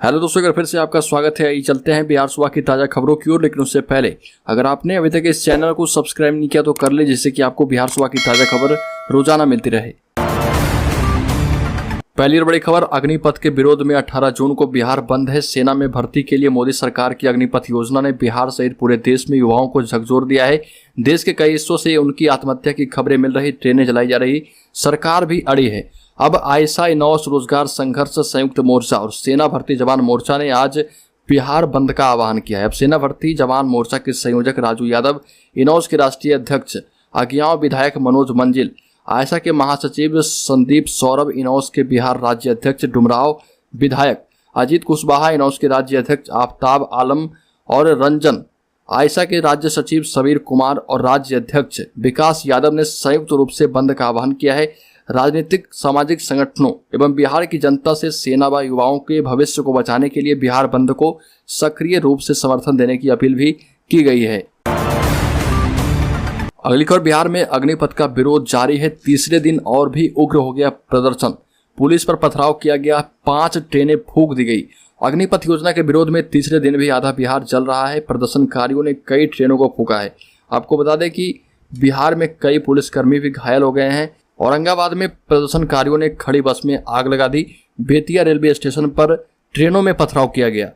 Hello दोस्तों, एक बार फिर से आपका स्वागत है। चलते हैं बिहार सुबह की ताज़ा खबरों की ओर, लेकिन उससे पहले अगर आपने अभी तक इस चैनल को सब्सक्राइब नहीं किया तो कर ले, जिससे कि आपको बिहार सुबह की ताज़ा खबर रोजाना मिलती रहे। पहली और बड़ी खबर, अग्निपथ के विरोध में 18 जून को बिहार बंद है। सेना में भर्ती के लिए मोदी सरकार की अग्निपथ योजना ने बिहार सहित पूरे देश में युवाओं को झकझोर दिया है। देश के कई हिस्सों से उनकी आत्महत्या की खबरें मिल रही, ट्रेनें जलाई जा रही, सरकार भी अड़ी है। अब आयशा इनौस रोजगार संघर्ष संयुक्त मोर्चा और सेना भर्ती जवान मोर्चा ने आज बिहार बंद का आह्वान किया है। अब सेना भर्ती जवान मोर्चा के संयोजक राजू यादव, इनौस के राष्ट्रीय अध्यक्ष अगियाव विधायक मनोज मंजिल, आयशा के महासचिव संदीप सौरभ, इनौस के बिहार राज्य अध्यक्ष डुमराव विधायक अजीत कुशवाहा, इनौस के राज्य अध्यक्ष आफ्ताब आलम और रंजन, आयशा के राज्य सचिव सबीर कुमार और राज्य अध्यक्ष विकास यादव ने संयुक्त रूप से बंद का आह्वान किया है। राजनीतिक सामाजिक संगठनों एवं बिहार की जनता से सेना व युवाओं के भविष्य को बचाने के लिए बिहार बंद को सक्रिय रूप से समर्थन देने की अपील भी की गई है। अगली खबर, बिहार में अग्निपथ का विरोध जारी है। तीसरे दिन और भी उग्र हो गया प्रदर्शन, पुलिस पर पथराव किया गया, 5 ट्रेनें फूंक दी गई। अग्निपथ योजना के विरोध में तीसरे दिन भी आधा बिहार जल रहा है। प्रदर्शनकारियों ने कई ट्रेनों को फूंका है। आपको बता दें कि बिहार में कई पुलिसकर्मी भी घायल हो गए हैं। औरंगाबाद में प्रदर्शनकारियों ने खड़ी बस में आग लगा दी। बेतिया रेलवे स्टेशन पर ट्रेनों में पथराव किया गया।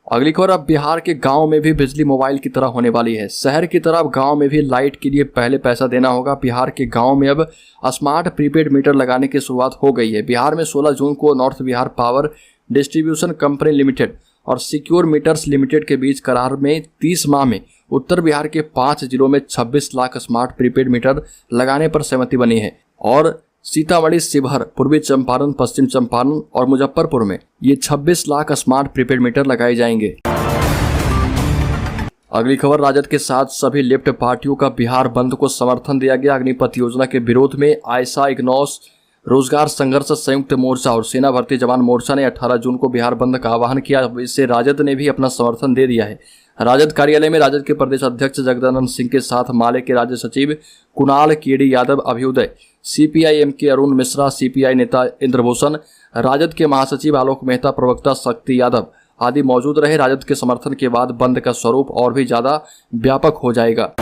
अगली खबर, अब बिहार के गांव में भी बिजली मोबाइल की तरह होने वाली है। शहर की तरह अब गांव में भी लाइट के लिए पहले पैसा देना होगा। बिहार के गांव में अब स्मार्ट प्रीपेड मीटर लगाने की शुरुआत हो गई है। बिहार में 16 जून को north Bihar power distribution company limited और सिक्योर मीटर्स लिमिटेड के बीच करार में 30 माह में उत्तर बिहार के 5 जिलों में 26 लाख स्मार्ट प्रीपेड मीटर लगाने पर सहमति बनी है और सीतामढ़ी, शिवहर, पूर्वी चंपारण, पश्चिम चंपारण और मुजफ्फरपुर में ये 26 लाख स्मार्ट प्रीपेड मीटर लगाए जाएंगे। अगली खबर, राजद के साथ सभी लेफ्ट पार्टियों का बिहार बंद को समर्थन दिया गया। अग्निपथ योजना के विरोध में आयशा इग्नौस रोजगार संघर्ष संयुक्त मोर्चा और सेना भर्ती जवान मोर्चा ने 18 जून को बिहार बंद का आह्वान किया। इससे राजद ने भी अपना समर्थन दे दिया है। राजद कार्यालय में राजद के प्रदेश अध्यक्ष जगदानंद सिंह के साथ माले के राज्य सचिव कुणाल केडी यादव, अभ्युदय, सीपीआई-एम के अरुण मिश्रा, सीपीआई नेता इंद्रभूषण, राजद के महासचिव आलोक मेहता, प्रवक्ता शक्ति यादव आदि मौजूद रहे। राजद के समर्थन के बाद बंद का स्वरूप और भी ज्यादा व्यापक हो जाएगा।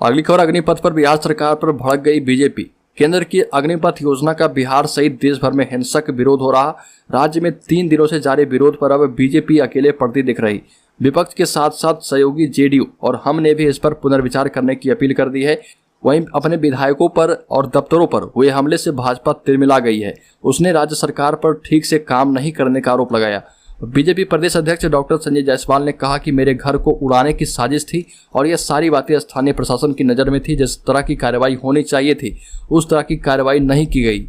अगली खबर, अग्निपथ पर बिहार सरकार पर भड़क गई बीजेपी। केंद्र की अग्निपथ योजना का बिहार सहित देश भर में हिंसक विरोध हो रहा। राज्य में 3 दिनों से जारी विरोध पर अब बीजेपी अकेले पड़ती दिख रही। विपक्ष के साथ साथ सहयोगी जेडीयू और हम ने भी इस पर पुनर्विचार करने की अपील कर दी है। वहीं अपने विधायकों पर और दफ्तरों पर हुए हमले से भाजपा तिलमिला गई है। उसने राज्य सरकार पर ठीक से काम नहीं करने का आरोप लगाया। बीजेपी प्रदेश अध्यक्ष डॉक्टर संजय जायसवाल ने कहा कि मेरे घर को उड़ाने की साजिश थी और यह सारी बातें स्थानीय प्रशासन की नजर में थी। जिस तरह की कार्रवाई होनी चाहिए थी उस तरह की कार्रवाई नहीं की गई।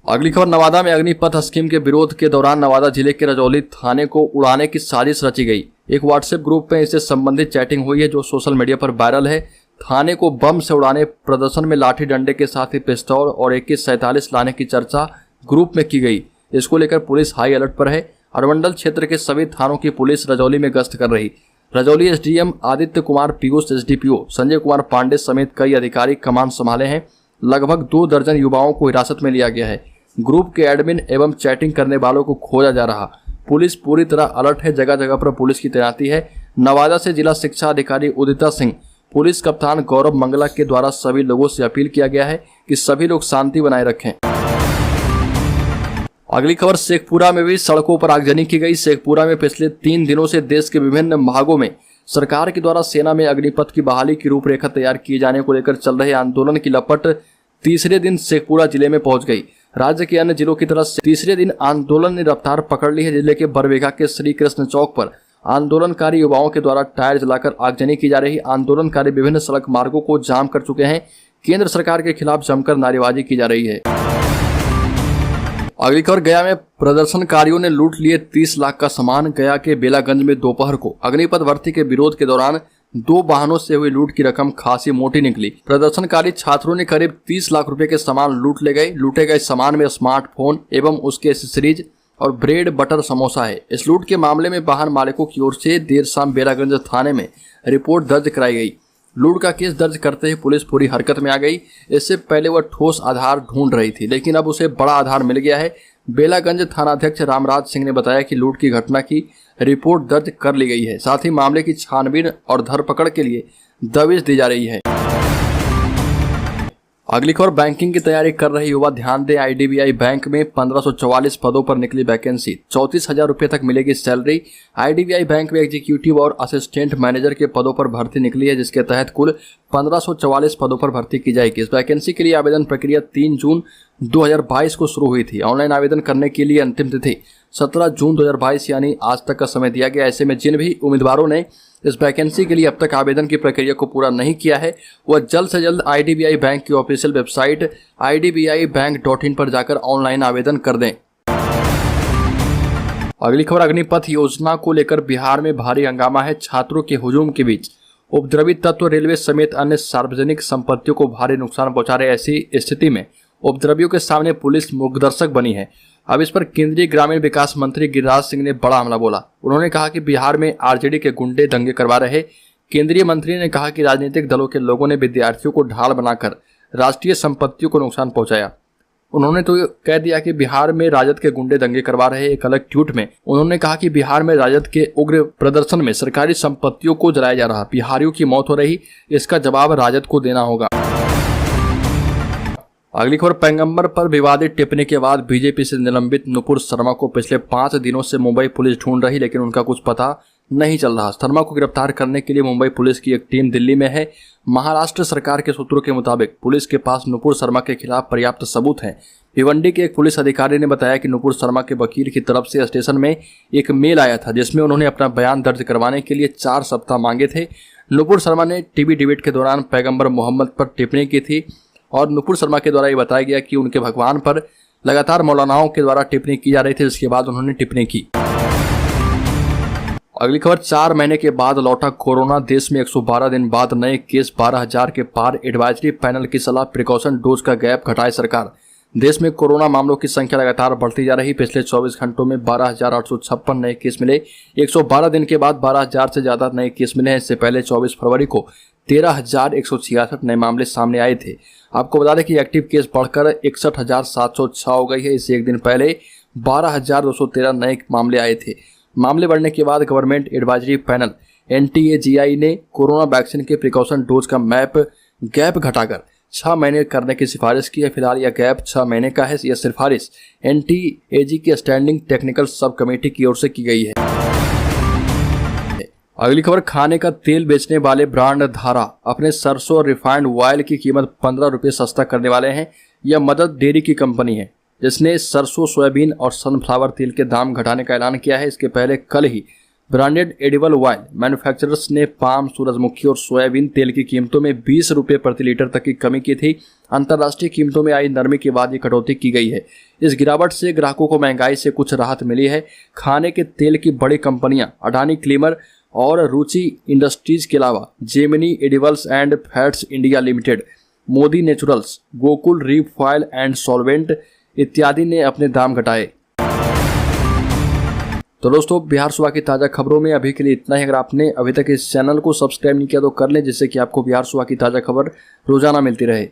अगली खबर, नवादा में अग्निपथ स्कीम के विरोध के दौरान नवादा जिले के रजौली थाने को उड़ाने की साजिश रची गई। एक व्हाट्सएप ग्रुप में इससे संबंधित चैटिंग हुई है जो सोशल मीडिया पर वायरल है। थाने को बम से उड़ाने, प्रदर्शन में लाठी डंडे के साथ ही पिस्तौल और AK-47 लाने की चर्चा ग्रुप में की गई। इसको लेकर पुलिस हाई अलर्ट पर है। अनुमंडल क्षेत्र के सभी थानों की पुलिस रजौली में गश्त कर रही। रजौली SDM आदित्य कुमार, पीयूष SDPO संजय कुमार पांडे समेत कई अधिकारी कमान संभाले हैं। लगभग 2 दर्जन युवाओं को हिरासत में लिया गया है। ग्रुप के एडमिन एवं चैटिंग करने वालों को खोजा जा रहा। पुलिस पूरी तरह अलर्ट है। जगह जगह पर पुलिस की तैनाती है। नवादा से जिला शिक्षा अधिकारी उदिता सिंह, पुलिस कप्तान गौरव मंगला के द्वारा सभी लोगों से अपील किया गया है कि सभी लोग शांति बनाए रखें। अगली खबर, शेखपुरा में भी सड़कों पर आगजनी की गई। शेखपुरा में पिछले 3 दिनों से देश के विभिन्न भागों में सरकार के द्वारा सेना में अग्निपथ की बहाली की रूपरेखा तैयार किए जाने को लेकर चल रहे आंदोलन की लपट तीसरे दिन शेखपुरा जिले में पहुंच गई। राज्य के अन्य जिलों की तरह तीसरे दिन आंदोलन ने रफ्तार पकड़ ली है। जिले के बरबीघा के श्री कृष्ण चौक पर आंदोलनकारी युवाओं के द्वारा टायर जलाकर आगजनी की जा रही। आंदोलनकारी विभिन्न सड़क मार्गों को जाम कर चुके हैं। केंद्र सरकार के खिलाफ जमकर नारेबाजी की जा रही है। अगली खबर, गया में प्रदर्शनकारियों ने लूट लिए 30 लाख का सामान। गया के बेलागंज में दोपहर को अग्निपथ भर्ती के विरोध के दौरान 2 वाहनों से हुई लूट की रकम खासी मोटी निकली। प्रदर्शनकारी छात्रों ने करीब 30 लाख रुपए के सामान लूट ले गए। लूटे गए सामान में स्मार्टफोन एवं उसके एसेसरीज और ब्रेड बटर समोसा है। इस लूट के मामले में वाहन मालिकों की ओर से देर शाम बेलागंज थाने में रिपोर्ट दर्ज कराई गई। लूट का केस दर्ज करते ही पुलिस पूरी हरकत में आ गई। इससे पहले वह ठोस आधार ढूंढ रही थी, लेकिन अब उसे बड़ा आधार मिल गया है। बेलागंज थानाध्यक्ष रामराज सिंह ने बताया कि लूट की घटना की रिपोर्ट दर्ज कर ली गई है। साथ ही मामले की छानबीन और धरपकड़ के लिए दबिश दी जा रही है। अगली खबर, बैंकिंग की तैयारी कर रहे युवा ध्यान दें। आईडीबीआई बैंक में 1544 पदों पर निकली वैकेंसी, 34,000 रुपये तक मिलेगी सैलरी। आईडीबीआई बैंक में एग्जीक्यूटिव और असिस्टेंट मैनेजर के पदों पर भर्ती निकली है, जिसके तहत कुल 1544 पदों पर भर्ती की जाएगी। इस वैकेंसी के लिए आवेदन प्रक्रिया 3 जून 2022 को शुरू हुई थी। ऑनलाइन आवेदन करने के लिए अंतिम तिथि 17 जून 2022 यानी आज तक का समय दिया गया। ऐसे में जिन भी उम्मीदवारों ने इस वैकेंसी के लिए अब तक आवेदन की प्रक्रिया को पूरा नहीं किया है, वह जल्द से जल्द आईडीबीआई बैंक की ऑफिशियल वेबसाइट idbibank.in पर जाकर ऑनलाइन आवेदन कर दें। अगली खबर, अग्निपथ योजना को लेकर बिहार में भारी हंगामा है। छात्रों के हुजूम के बीच उपद्रवी तत्व रेलवे समेत अन्य सार्वजनिक संपत्तियों को भारी नुकसान पहुंचा रहे। ऐसी स्थिति में उपद्रवियों के सामने पुलिस मूकदर्शक बनी है। अब इस पर केंद्रीय ग्रामीण विकास मंत्री गिरिराज सिंह ने बड़ा हमला बोला। उन्होंने कहा कि बिहार में आरजेडी के गुंडे दंगे करवा रहे। केंद्रीय मंत्री ने कहा कि राजनीतिक दलों के लोगों ने विद्यार्थियों को ढाल बनाकर राष्ट्रीय संपत्तियों को नुकसान पहुंचाया। उन्होंने तो कह दिया कि बिहार में राजद के गुंडे दंगे करवा रहे। एक अलग ट्वीट में उन्होंने कहा कि बिहार में राजद के उग्र प्रदर्शन में सरकारी संपत्तियों को जलाया जा रहा, बिहारियों की मौत हो रही, इसका जवाब राजद को देना होगा। अगली खबर, पैगंबर पर विवादित टिप्पणी के बाद बीजेपी से निलंबित नुपुर शर्मा को पिछले 5 दिनों से मुंबई पुलिस ढूंढ रही, लेकिन उनका कुछ पता नहीं चल रहा। शर्मा को गिरफ्तार करने के लिए मुंबई पुलिस की एक टीम दिल्ली में है। महाराष्ट्र सरकार के सूत्रों के मुताबिक पुलिस के पास नुपुर शर्मा के खिलाफ पर्याप्त सबूत हैं। भिवंडी के एक पुलिस अधिकारी ने बताया कि नुपुर शर्मा के वकील की तरफ से स्टेशन में एक मेल आया था, जिसमें उन्होंने अपना बयान दर्ज करवाने के लिए 4 सप्ताह मांगे थे। नुपुर शर्मा ने टीवी डिबेट के दौरान पैगंबर मोहम्मद पर टिप्पणी की थी और नुपुर शर्मा के द्वारा ये बताया गया कि उनके भगवान पर लगातार मौलानाओं के द्वारा टिप्पणी की जा रही थी, जिसके बाद उन्होंने टिप्पणी की। अगली खबर, 4 महीने के बाद लौटा कोरोना। देश में 112 दिन बाद नए केस 12,000 के पार। एडवाइजरी पैनल की सलाह, प्रिकॉशन डोज का गैप घटाए सरकार। देश में कोरोना मामलों की संख्या लगातार बढ़ती जा रही। पिछले 24 घंटों में 12,856 नए केस मिले। 112 दिन के बाद 12,000 से ज्यादा नए केस मिले हैं। इससे पहले 24 फरवरी को 13,166 नए मामले सामने आए थे। आपको बता दें कि एक्टिव केस बढ़कर 61,706 हो गई है। इससे एक दिन पहले 12,213 नए मामले आए थे। मामले बढ़ने के बाद गवर्नमेंट एडवाइजरी पैनल NTAGI ने कोरोना वैक्सीन के प्रिकॉशन डोज का गैप घटाकर 6 महीने करने की सिफारिश की है। फिलहाल यह गैप 6 महीने का है। यह सिफारिश NTAG की स्टैंडिंग टेक्निकल सब कमेटी की ओर से की गई है। अगली खबर, खाने का तेल बेचने वाले ब्रांड धारा अपने सरसों और रिफाइंड ऑयल की कीमत 15 रुपये सस्ता करने वाले हैं। यह मदद डेयरी की कंपनी है जिसने सरसों, सोयाबीन और सनफ्लावर तेल के दाम घटाने का ऐलान किया है। इसके पहले कल ही ब्रांडेड एडिबल ऑयल मैन्युफैक्चरर्स ने पाम, सूरजमुखी और सोयाबीन तेल की कीमतों में 20 रुपये प्रति लीटर तक की कमी की थी। अंतर्राष्ट्रीय कीमतों में आई नरमी के बाद ये कटौती की गई है। इस गिरावट से ग्राहकों को महंगाई से कुछ राहत मिली है। खाने के तेल की बड़ी कंपनियां अडानी क्लीमर और रुचि इंडस्ट्रीज के अलावा Gemini edibles and fats India limited, Modi naturals, Gokul refoil and solvent इत्यादि ने अपने दाम घटाए। तो दोस्तों, बिहार सुबह की ताज़ा खबरों में अभी के लिए इतना ही। अगर आपने अभी तक इस चैनल को सब्सक्राइब नहीं किया तो कर लें, जिससे कि आपको बिहार सुबह की ताज़ा खबर रोजाना मिलती रहे।